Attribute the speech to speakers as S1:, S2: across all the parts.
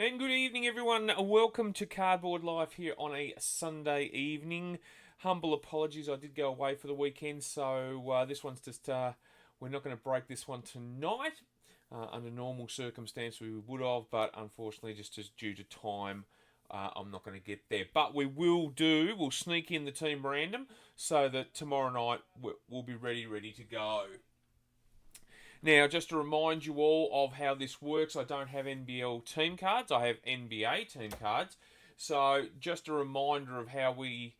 S1: And good evening, everyone. Welcome to Cardboard Life here on a Sunday evening. Humble apologies, I did go away for the weekend, so this one's just, we're not going to break this one tonight. Under normal circumstance, we would have, but unfortunately, just as due to time, I'm not going to get there. But we'll sneak in the team random so that tomorrow night we'll be ready to go. Now, just to remind you all of how this works, I don't have NBL team cards. I have NBA team cards. So, just a reminder of how we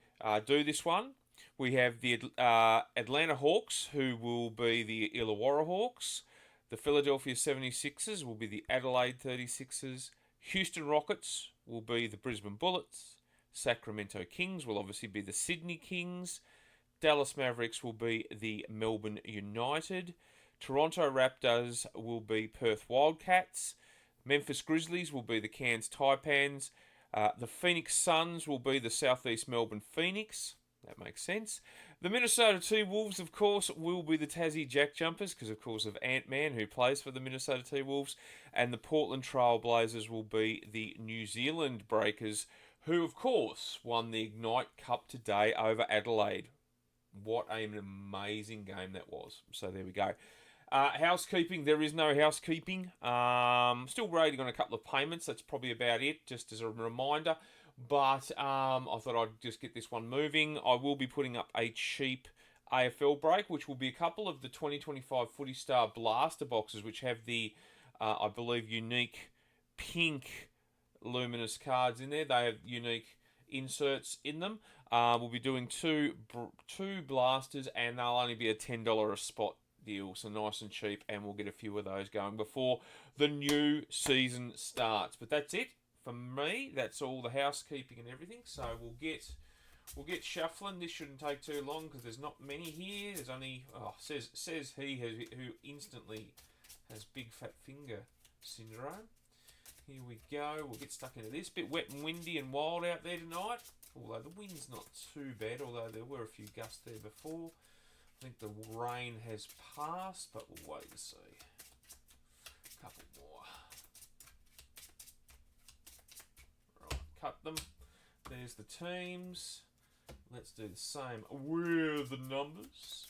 S1: do this one. We have the Atlanta Hawks, who will be the Illawarra Hawks. The Philadelphia 76ers will be the Adelaide 36ers. Houston Rockets will be the Brisbane Bullets. Sacramento Kings will obviously be the Sydney Kings. Dallas Mavericks will be the Melbourne United. Toronto Raptors will be Perth Wildcats. Memphis Grizzlies will be the Cairns Taipans. The Phoenix Suns will be the Southeast Melbourne Phoenix. That makes sense. The Minnesota T-Wolves, of course, will be the Tassie Jack Jumpers, because, of course, of Ant-Man, who plays for the Minnesota T-Wolves. And the Portland Trail Blazers will be the New Zealand Breakers, who, of course, won the Ignite Cup today over Adelaide. What an amazing game that was. So there we go. Housekeeping, there is no housekeeping. Still waiting on a couple of payments. That's probably about it, just as a reminder. But I thought I'd just get this one moving. I will be putting up a cheap AFL break, which will be a couple of the 2025 Footy Star Blaster boxes, which have the, I believe, unique pink luminous cards in there. They have unique inserts in them. We'll be doing two blasters, and they'll only be a $10 a spot deal, so nice and cheap, and we'll get a few of those going before the new season starts. But that's it for me. That's all the housekeeping and everything. So we'll get shuffling. This shouldn't take too long because there's not many here. There's only says he who instantly has big fat finger syndrome. Here we go. We'll get stuck into this. Bit wet and windy and wild out there tonight. Although the wind's not too bad. Although there were a few gusts there before. I think the rain has passed, but we'll wait and see. A couple more. Right, cut them. There's the teams. Let's do the same with the numbers.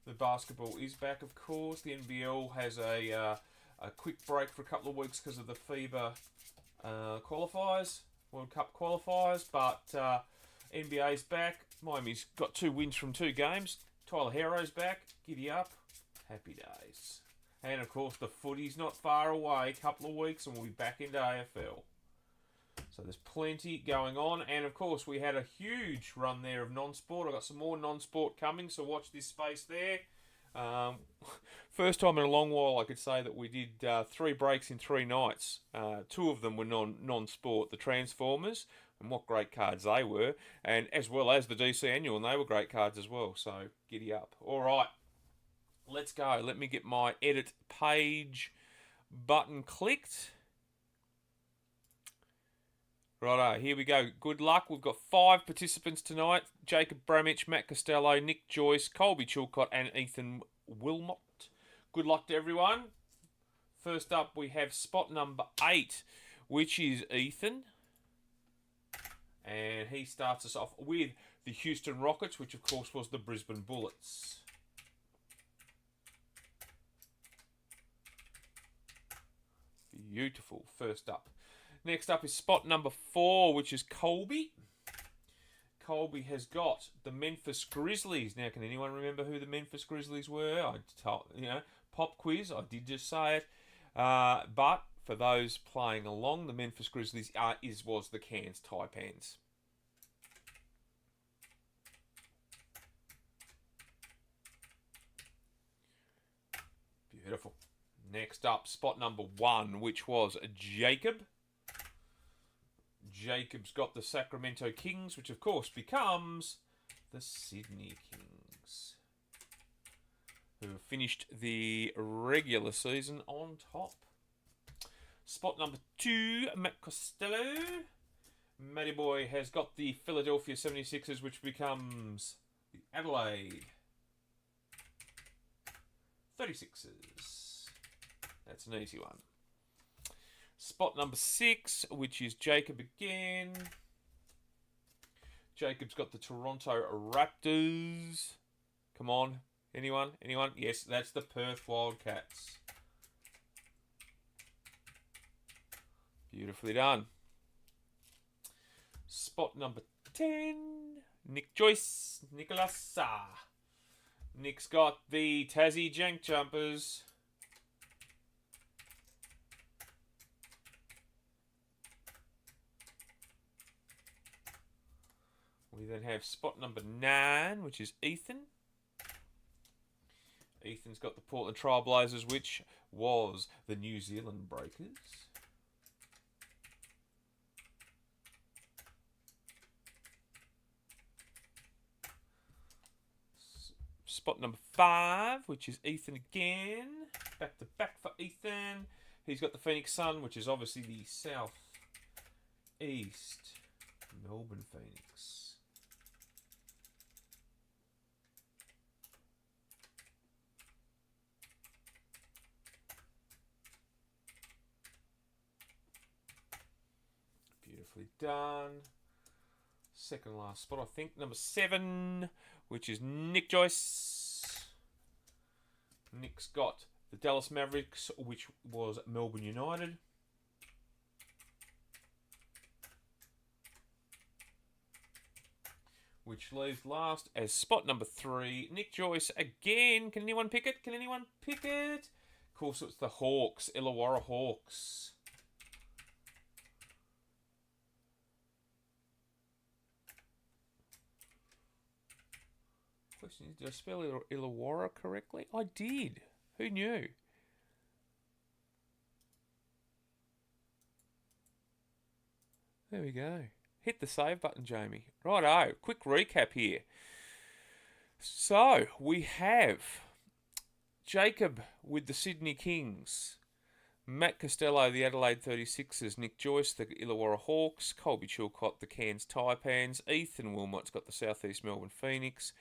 S1: The basketball is back, of course. The NBL has a quick break for a couple of weeks because of the FIBA qualifiers, World Cup qualifiers, but NBA's back. Miami's got 2 wins from 2 games. Tyler Hero's back. Giddy up. Happy days. And, of course, the footy's not far away. Couple of weeks and we'll be back into AFL. So there's plenty going on. And, of course, we had a huge run there of non-sport. I've got some more non-sport coming, so watch this space there. First time in a long while I could say that we did 3 breaks in 3 nights. 2 of them were non-sport. The Transformers, and what great cards they were, and as well as the DC Annual, and they were great cards as well, so giddy up. All right, let's go. Let me get my edit page button clicked. Righto, here we go. Good luck. We've got 5 participants tonight. Jacob Bramich, Matt Costello, Nick Joyce, Colby Chilcott, and Ethan Wilmot. Good luck to everyone. First up, we have spot number 8, which is Ethan. And he starts us off with the Houston Rockets, which of course was the Brisbane Bullets. Beautiful. First up. Next up is spot number 4, which is Colby. Colby has got the Memphis Grizzlies. Now, can anyone remember who the Memphis Grizzlies were? Pop quiz. I did just say it. But for those playing along, the Memphis Grizzlies was the Cairns Taipans. Beautiful. Next up, spot number 1, which was Jacob. Jacob's got the Sacramento Kings, which of course becomes the Sydney Kings, who have finished the regular season on top. Spot number 2, Matt Costello. Matty Boy has got the Philadelphia 76ers, which becomes the Adelaide 36ers. That's an easy one. Spot number 6, which is Jacob again. Jacob's got the Toronto Raptors. Come on. Anyone? Anyone? Yes, that's the Perth Wildcats. Beautifully done. Spot number 10. Nick Joyce. Nicholas. Nick's got the Tassie Jank Jumpers. We then have spot number 9, which is Ethan. Ethan's got the Portland Trailblazers, which was the New Zealand Breakers. Spot number 5, which is Ethan again. Back to back for Ethan. He's got the Phoenix Sun, which is obviously the South East Melbourne Phoenix. Beautifully done. Second last spot, I think, number 7, which is Nick Joyce. Nick's got the Dallas Mavericks, which was Melbourne United. Which leaves last as spot number 3, Nick Joyce again. Can anyone pick it? Can anyone pick it? Of course, it's the Hawks, Illawarra Hawks. Question is, did I spell Illawarra correctly? I did. Who knew? There we go. Hit the save button, Jamie. Righto, quick recap here. So, we have Jacob with the Sydney Kings, Matt Costello, the Adelaide 36ers, Nick Joyce, the Illawarra Hawks, Colby Chilcott, the Cairns Taipans, Ethan Wilmot's got the South East Melbourne Phoenix,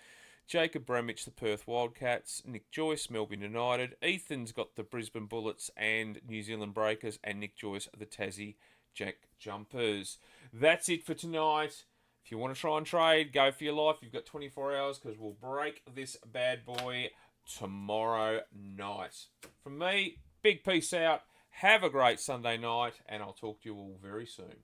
S1: Jacob Bramich, the Perth Wildcats, Nick Joyce, Melbourne United, Ethan's got the Brisbane Bullets and New Zealand Breakers, and Nick Joyce, the Tassie Jack Jumpers. That's it for tonight. If you want to try and trade, go for your life. You've got 24 hours because we'll break this bad boy tomorrow night. From me, big peace out. Have a great Sunday night, and I'll talk to you all very soon.